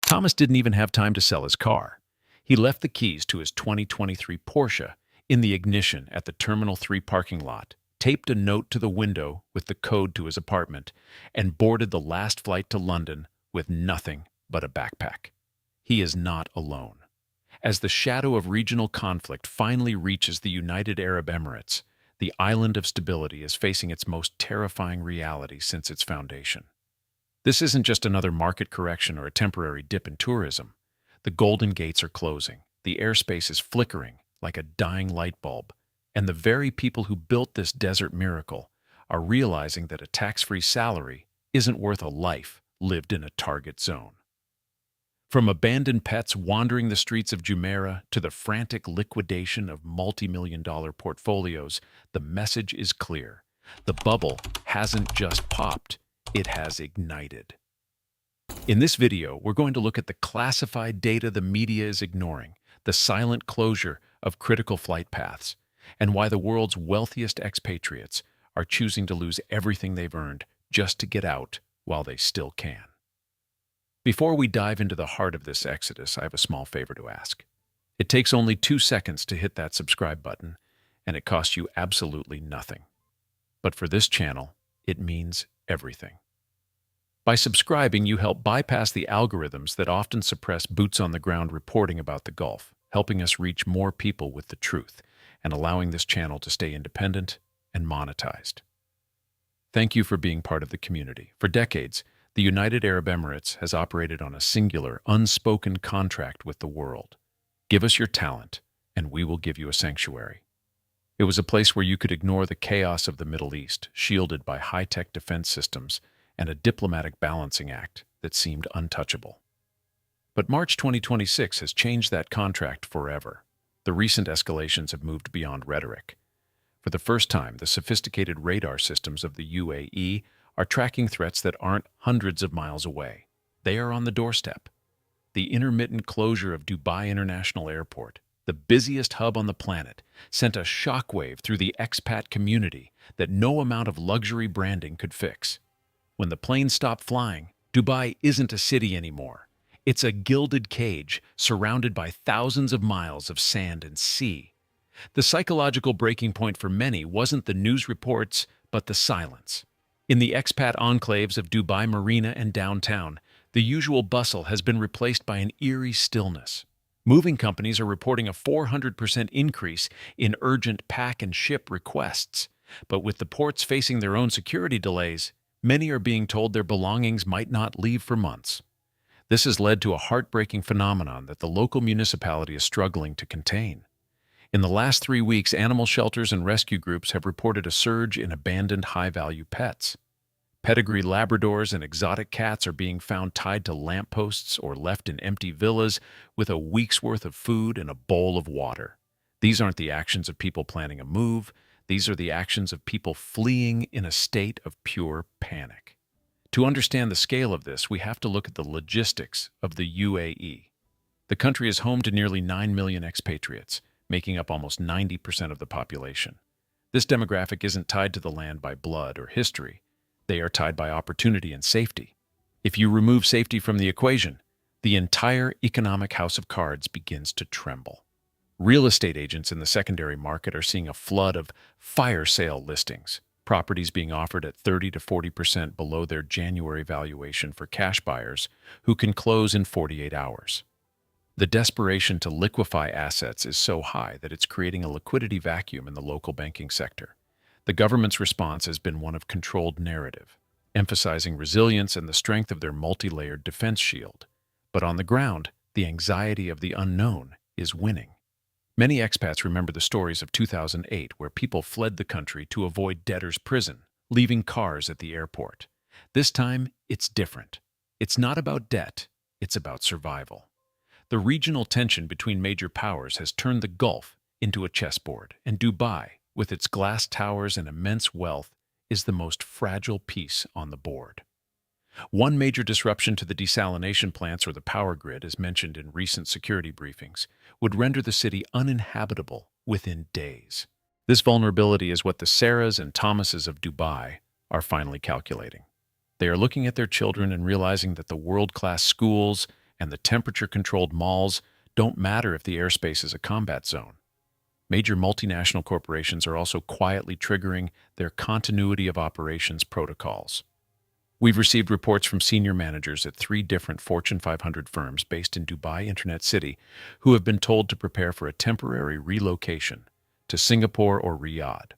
Thomas didn't even have time to sell his car. He left the keys to his 2023 Porsche in the ignition at the Terminal 3 parking lot, taped a note to the window with the code to his apartment, and boarded the last flight to London with nothing but a backpack. He is not alone. As the shadow of regional conflict finally reaches the United Arab Emirates, the island of stability is facing its most terrifying reality since its foundation. This isn't just another market correction or a temporary dip in tourism. The Golden Gates are closing, the airspace is flickering like a dying light bulb, and the very people who built this desert miracle are realizing that a tax-free salary isn't worth a life lived in a target zone. From abandoned pets wandering the streets of Jumeirah to the frantic liquidation of multi-million-dollar portfolios, the message is clear. The bubble hasn't just popped, it has ignited. In this video, we're going to look at the classified data the media is ignoring, the silent closure of critical flight paths, and why the world's wealthiest expatriates are choosing to lose everything they've earned just to get out while they still can. Before we dive into the heart of this exodus, I have a small favor to ask. It takes only 2 seconds to hit that subscribe button, and it costs you absolutely nothing. But for this channel, it means everything. By subscribing, you help bypass the algorithms that often suppress boots-on-the-ground reporting about the Gulf, helping us reach more people with the truth, and allowing this channel to stay independent and monetized. Thank you for being part of the community. For decades, the United Arab Emirates has operated on a singular, unspoken contract with the world. Give us your talent, and we will give you a sanctuary. It was a place where you could ignore the chaos of the Middle East, shielded by high-tech defense systems and a diplomatic balancing act that seemed untouchable. But March 2026 has changed that contract forever. The recent escalations have moved beyond rhetoric. For the first time, the sophisticated radar systems of the UAE are tracking threats that aren't hundreds of miles away. They are on the doorstep. The intermittent closure of Dubai International Airport, the busiest hub on the planet, sent a shockwave through the expat community that no amount of luxury branding could fix. When the planes stopped flying, Dubai isn't a city anymore. It's a gilded cage surrounded by thousands of miles of sand and sea. The psychological breaking point for many wasn't the news reports, but the silence. In the expat enclaves of Dubai Marina and downtown, the usual bustle has been replaced by an eerie stillness. Moving companies are reporting a 400% increase in urgent pack and ship requests, but with the ports facing their own security delays, many are being told their belongings might not leave for months. This has led to a heartbreaking phenomenon that the local municipality is struggling to contain. In the last 3 weeks, animal shelters and rescue groups have reported a surge in abandoned high-value pets. Pedigree Labradors and exotic cats are being found tied to lampposts or left in empty villas with a week's worth of food and a bowl of water. These aren't the actions of people planning a move. These are the actions of people fleeing in a state of pure panic. To understand the scale of this, we have to look at the logistics of the UAE. The country is home to nearly 9 million expatriates, making up almost 90% of the population. This demographic isn't tied to the land by blood or history. They are tied by opportunity and safety. If you remove safety from the equation, the entire economic house of cards begins to tremble. Real estate agents in the secondary market are seeing a flood of fire sale listings, properties being offered at 30 to 40% below their January valuation for cash buyers who can close in 48 hours. The desperation to liquefy assets is so high that it's creating a liquidity vacuum in the local banking sector. The government's response has been one of controlled narrative, emphasizing resilience and the strength of their multi-layered defense shield. But on the ground, the anxiety of the unknown is winning. Many expats remember the stories of 2008 where people fled the country to avoid debtor's prison, leaving cars at the airport. This time, it's different. It's not about debt, it's about survival. The regional tension between major powers has turned the Gulf into a chessboard, and Dubai, with its glass towers and immense wealth, is the most fragile piece on the board. One major disruption to the desalination plants or the power grid, as mentioned in recent security briefings, would render the city uninhabitable within days. This vulnerability is what the Sarahs and Thomases of Dubai are finally calculating. They are looking at their children and realizing that the world-class schools and the temperature-controlled malls don't matter if the airspace is a combat zone. Major multinational corporations are also quietly triggering their continuity of operations protocols. We've received reports from senior managers at 3 different Fortune 500 firms based in Dubai Internet City who have been told to prepare for a temporary relocation to Singapore or Riyadh.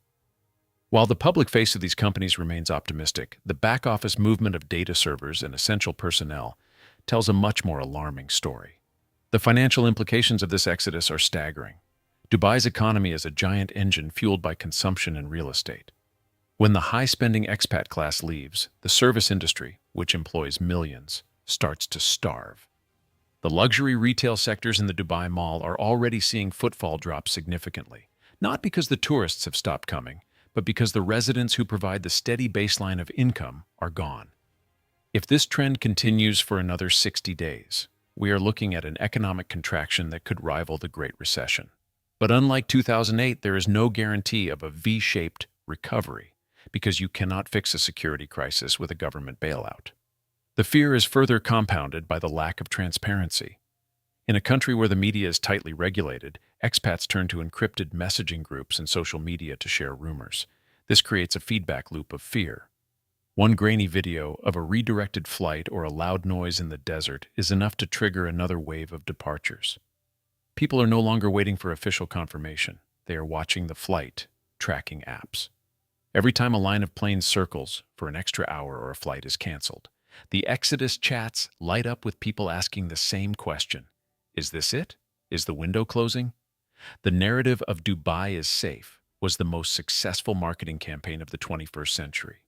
While the public face of these companies remains optimistic, the back-office movement of data servers and essential personnel tells a much more alarming story. The financial implications of this exodus are staggering. Dubai's economy is a giant engine fueled by consumption and real estate. When the high-spending expat class leaves, the service industry, which employs millions, starts to starve. The luxury retail sectors in the Dubai Mall are already seeing footfall drop significantly, not because the tourists have stopped coming, but because the residents who provide the steady baseline of income are gone. If this trend continues for another 60 days, we are looking at an economic contraction that could rival the Great Recession. But unlike 2008, there is no guarantee of a V-shaped recovery, because you cannot fix a security crisis with a government bailout. The fear is further compounded by the lack of transparency. In a country where the media is tightly regulated, expats turn to encrypted messaging groups and social media to share rumors. This creates a feedback loop of fear. One grainy video of a redirected flight or a loud noise in the desert is enough to trigger another wave of departures. People are no longer waiting for official confirmation. They are watching the flight tracking apps. Every time a line of planes circles for an extra hour or a flight is canceled, the Exodus chats light up with people asking the same question. Is this it? Is the window closing? The narrative of Dubai is safe was the most successful marketing campaign of the 21st century.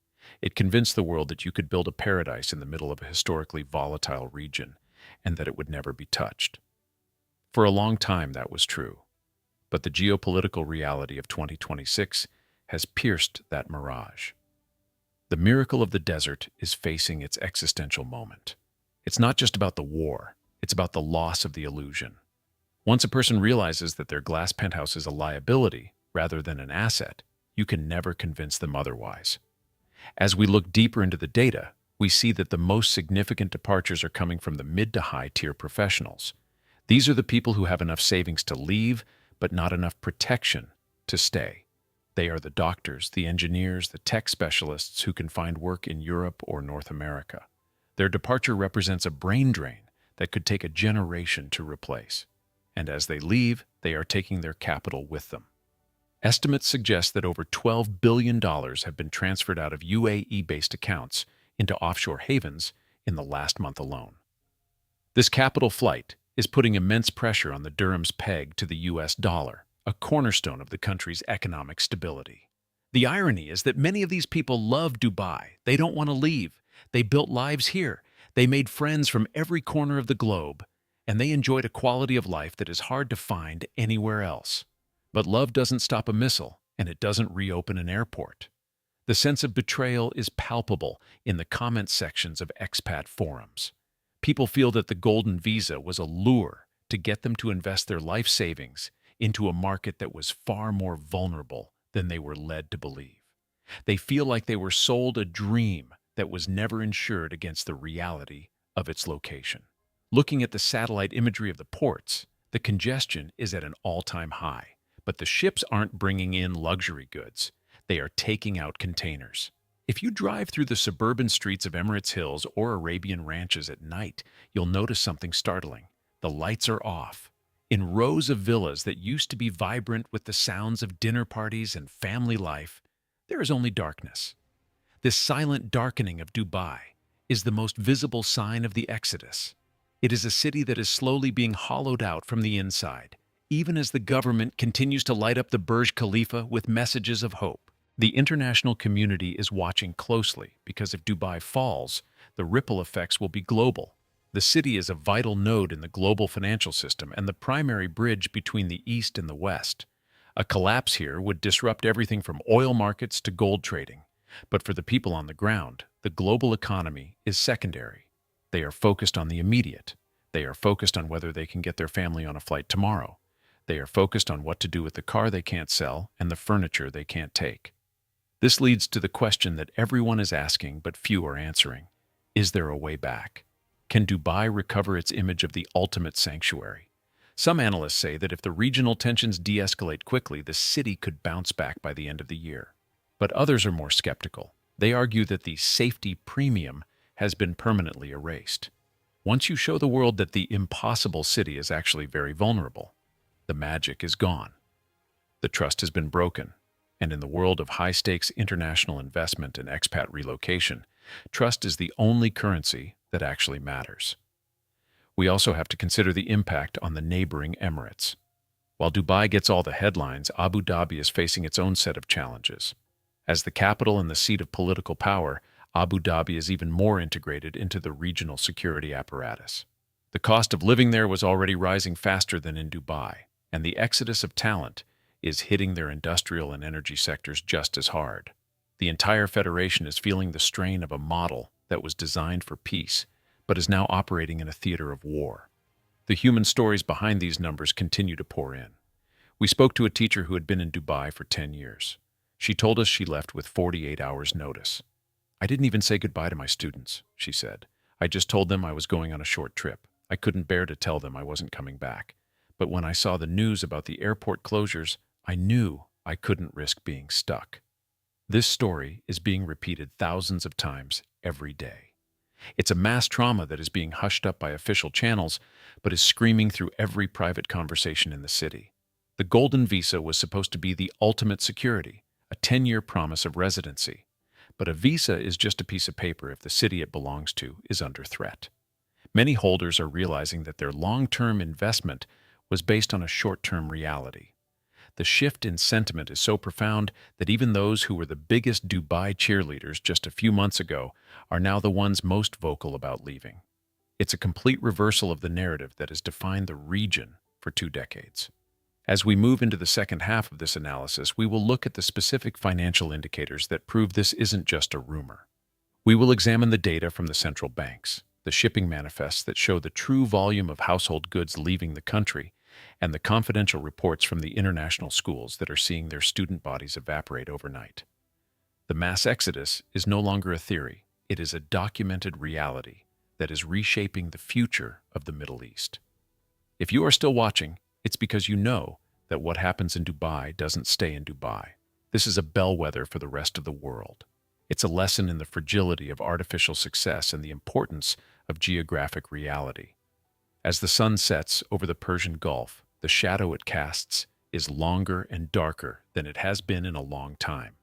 It convinced the world that you could build a paradise in the middle of a historically volatile region and that it would never be touched. For a long time, that was true. But the geopolitical reality of 2026 has pierced that mirage. The miracle of the desert is facing its existential moment. It's not just about the war, it's about the loss of the illusion. Once a person realizes that their glass penthouse is a liability rather than an asset, you can never convince them otherwise. As we look deeper into the data, we see that the most significant departures are coming from the mid to high tier professionals. These are the people who have enough savings to leave, but not enough protection to stay. They are the doctors, the engineers, the tech specialists who can find work in Europe or North America. Their departure represents a brain drain that could take a generation to replace. And as they leave, they are taking their capital with them. Estimates suggest that over $12 billion have been transferred out of UAE-based accounts into offshore havens in the last month alone. This capital flight is putting immense pressure on the dirham's peg to the US dollar, a cornerstone of the country's economic stability. The irony is that many of these people love Dubai. They don't want to leave. They built lives here. They made friends from every corner of the globe, and they enjoyed a quality of life that is hard to find anywhere else. But love doesn't stop a missile, and it doesn't reopen an airport. The sense of betrayal is palpable in the comment sections of expat forums. People feel that the golden visa was a lure to get them to invest their life savings into a market that was far more vulnerable than they were led to believe. They feel like they were sold a dream that was never insured against the reality of its location. Looking at the satellite imagery of the ports, the congestion is at an all-time high, but the ships aren't bringing in luxury goods. They are taking out containers. If you drive through the suburban streets of Emirates Hills or Arabian ranches at night, you'll notice something startling. The lights are off. In rows of villas that used to be vibrant with the sounds of dinner parties and family life, there is only darkness. This silent darkening of Dubai is the most visible sign of the exodus. It is a city that is slowly being hollowed out from the inside, even as the government continues to light up the Burj Khalifa with messages of hope. The international community is watching closely because if Dubai falls, the ripple effects will be global. The city is a vital node in the global financial system and the primary bridge between the East and the West. A collapse here would disrupt everything from oil markets to gold trading. But for the people on the ground, the global economy is secondary. They are focused on the immediate. They are focused on whether they can get their family on a flight tomorrow. They are focused on what to do with the car they can't sell and the furniture they can't take. This leads to the question that everyone is asking but few are answering. Is there a way back? Can Dubai recover its image of the ultimate sanctuary? Some analysts say that if the regional tensions de-escalate quickly, the city could bounce back by the end of the year. But others are more skeptical. They argue that the safety premium has been permanently erased. Once you show the world that the impossible city is actually very vulnerable, the magic is gone. The trust has been broken, and in the world of high-stakes international investment and expat relocation, trust is the only currency that actually matters. We also have to consider the impact on the neighboring Emirates. While Dubai gets all the headlines, Abu Dhabi is facing its own set of challenges. As the capital and the seat of political power, Abu Dhabi is even more integrated into the regional security apparatus. The cost of living there was already rising faster than in Dubai, and the exodus of talent is hitting their industrial and energy sectors just as hard. The entire federation is feeling the strain of a model that was designed for peace, but is now operating in a theater of war. The human stories behind these numbers continue to pour in. We spoke to a teacher who had been in Dubai for 10 years. She told us she left with 48 hours' notice. "I didn't even say goodbye to my students," she said. "I just told them I was going on a short trip. I couldn't bear to tell them I wasn't coming back. But when I saw the news about the airport closures, I knew I couldn't risk being stuck." This story is being repeated thousands of times every day. It's a mass trauma that is being hushed up by official channels, but is screaming through every private conversation in the city. The Golden Visa was supposed to be the ultimate security, a 10-year promise of residency. But a visa is just a piece of paper if the city it belongs to is under threat. Many holders are realizing that their long-term investment was based on a short-term reality. The shift in sentiment is so profound that even those who were the biggest Dubai cheerleaders just a few months ago are now the ones most vocal about leaving. It's a complete reversal of the narrative that has defined the region for 2 decades. As we move into the second half of this analysis, we will look at the specific financial indicators that prove this isn't just a rumor. We will examine the data from the central banks, the shipping manifests that show the true volume of household goods leaving the country, and the confidential reports from the international schools that are seeing their student bodies evaporate overnight. The mass exodus is no longer a theory. It is a documented reality that is reshaping the future of the Middle East. If you are still watching, it's because you know that what happens in Dubai doesn't stay in Dubai. This is a bellwether for the rest of the world. It's a lesson in the fragility of artificial success and the importance of geographic reality. As the sun sets over the Persian Gulf, the shadow it casts is longer and darker than it has been in a long time.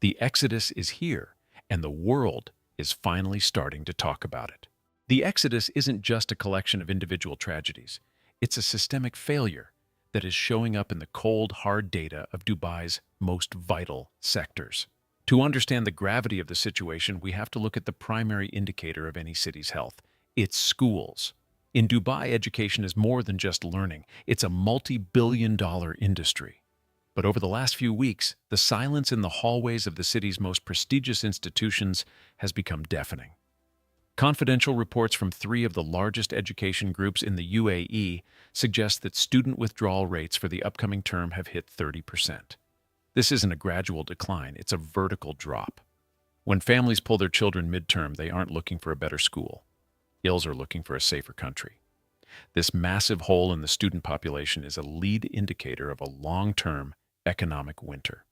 The exodus is here, and the world is finally starting to talk about it. The exodus isn't just a collection of individual tragedies. It's a systemic failure that is showing up in the cold, hard data of Dubai's most vital sectors. To understand the gravity of the situation, we have to look at the primary indicator of any city's health: its schools. In Dubai, education is more than just learning. It's a multi-billion-dollar industry. But over the last few weeks, the silence in the hallways of the city's most prestigious institutions has become deafening. Confidential reports from 3 of the largest education groups in the UAE suggest that student withdrawal rates for the upcoming term have hit 30%. This isn't a gradual decline, it's a vertical drop. When families pull their children midterm, they aren't looking for a better school. Are looking for a safer country. This massive hole in the student population is a lead indicator of a long-term economic winter.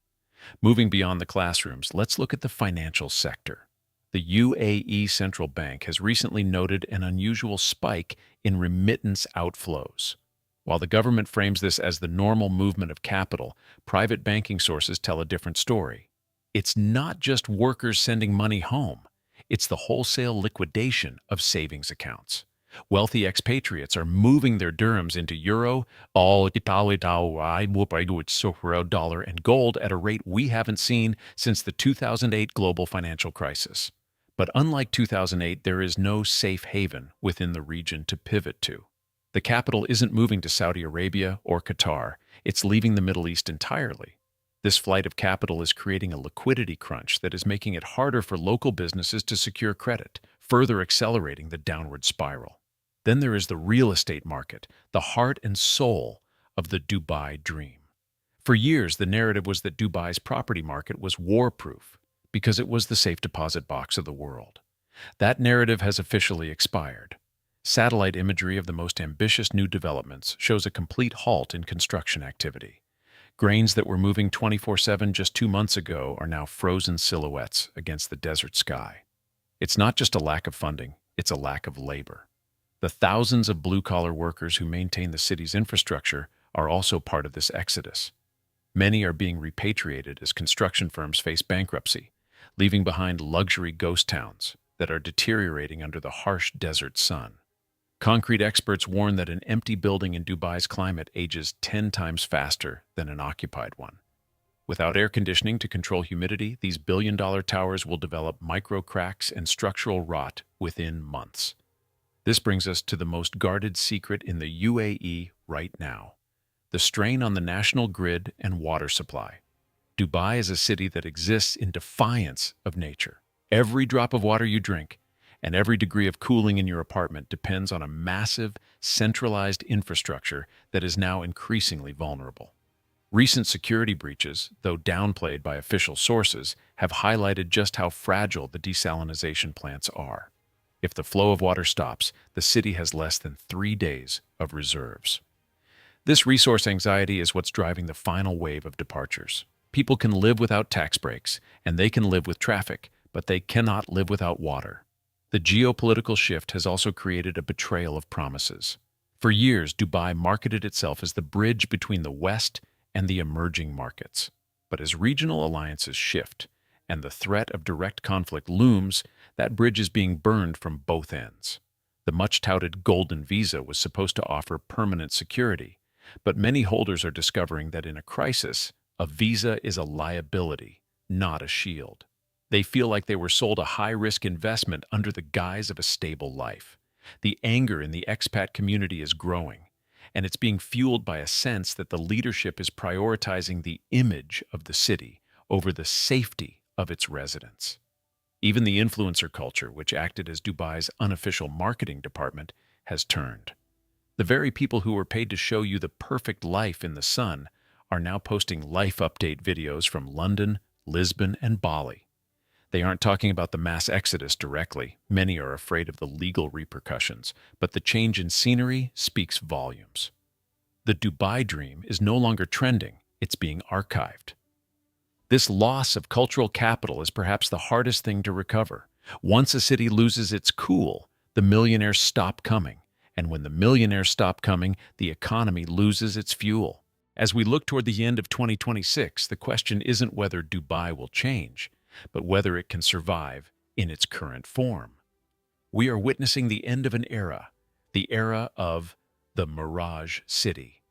Moving beyond the classrooms, let's look at the financial sector. The UAE Central Bank has recently noted an unusual spike in remittance outflows. While the government frames this as the normal movement of capital, private banking sources tell a different story. It's not just workers sending money home. It's the wholesale liquidation of savings accounts. Wealthy expatriates are moving their dirhams into euro, dollar, and gold at a rate we haven't seen since the 2008 global financial crisis. But unlike 2008, there is no safe haven within the region to pivot to. The capital isn't moving to Saudi Arabia or Qatar. It's leaving the Middle East entirely. This flight of capital is creating a liquidity crunch that is making it harder for local businesses to secure credit, further accelerating the downward spiral. Then there is the real estate market, the heart and soul of the Dubai dream. For years, the narrative was that Dubai's property market was war-proof because it was the safe deposit box of the world. That narrative has officially expired. Satellite imagery of the most ambitious new developments shows a complete halt in construction activity. Grains that were moving 24/7 just 2 months ago are now frozen silhouettes against the desert sky. It's not just a lack of funding, it's a lack of labor. The thousands of blue-collar workers who maintain the city's infrastructure are also part of this exodus. Many are being repatriated as construction firms face bankruptcy, leaving behind luxury ghost towns that are deteriorating under the harsh desert sun. Concrete experts warn that an empty building in Dubai's climate ages 10 times faster than an occupied one. Without air conditioning to control humidity, these billion-dollar towers will develop micro cracks and structural rot within months. This brings us to the most guarded secret in the UAE right now: the strain on the national grid and water supply. Dubai is a city that exists in defiance of nature. Every drop of water you drink and every degree of cooling in your apartment depends on a massive, centralized infrastructure that is now increasingly vulnerable. Recent security breaches, though downplayed by official sources, have highlighted just how fragile the desalination plants are. If the flow of water stops, the city has less than 3 days of reserves. This resource anxiety is what's driving the final wave of departures. People can live without tax breaks, and they can live with traffic, but they cannot live without water. The geopolitical shift has also created a betrayal of promises. For years, Dubai marketed itself as the bridge between the West and the emerging markets. But as regional alliances shift and the threat of direct conflict looms, that bridge is being burned from both ends. The much-touted Golden Visa was supposed to offer permanent security, but many holders are discovering that in a crisis, a visa is a liability, not a shield. They feel like they were sold a high-risk investment under the guise of a stable life. The anger in the expat community is growing, and it's being fueled by a sense that the leadership is prioritizing the image of the city over the safety of its residents. Even the influencer culture, which acted as Dubai's unofficial marketing department, has turned. The very people who were paid to show you the perfect life in the sun are now posting life update videos from London, Lisbon, and Bali. They aren't talking about the mass exodus directly. Many are afraid of the legal repercussions, but the change in scenery speaks volumes. The Dubai dream is no longer trending, it's being archived. This loss of cultural capital is perhaps the hardest thing to recover. Once a city loses its cool, the millionaires stop coming. And when the millionaires stop coming, the economy loses its fuel. As we look toward the end of 2026, the question isn't whether Dubai will change, but whether it can survive in its current form. We are witnessing the end of an era, the era of the Mirage City.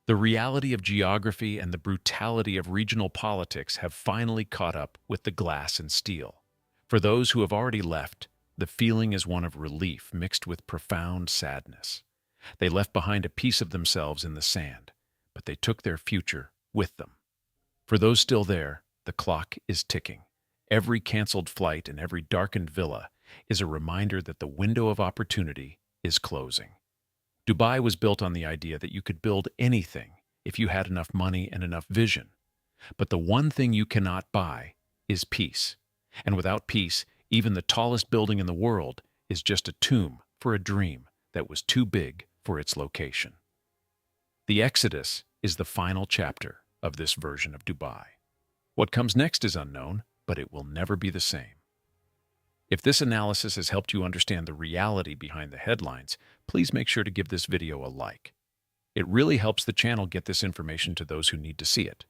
The reality of geography and the brutality of regional politics have finally caught up with the glass and steel. For those who have already left, the feeling is one of relief mixed with profound sadness. They left behind a piece of themselves in the sand, but they took their future with them. For those still there, the clock is ticking. Every canceled flight and every darkened villa is a reminder that the window of opportunity is closing. Dubai was built on the idea that you could build anything if you had enough money and enough vision. But the one thing you cannot buy is peace. And without peace, even the tallest building in the world is just a tomb for a dream that was too big for its location. The Exodus is the final chapter of this version of Dubai. What comes next is unknown, but it will never be the same. If this analysis has helped you understand the reality behind the headlines, please make sure to give this video a like. It really helps the channel get this information to those who need to see it.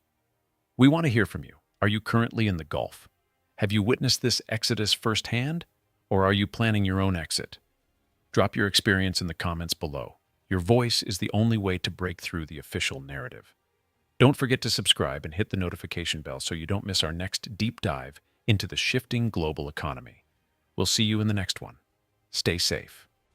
We want to hear from you. Are you currently in the Gulf? Have you witnessed this exodus firsthand? Or are you planning your own exit? Drop your experience in the comments below. Your voice is the only way to break through the official narrative. Don't forget to subscribe and hit the notification bell so you don't miss our next deep dive into the shifting global economy. We'll see you in the next one. Stay safe.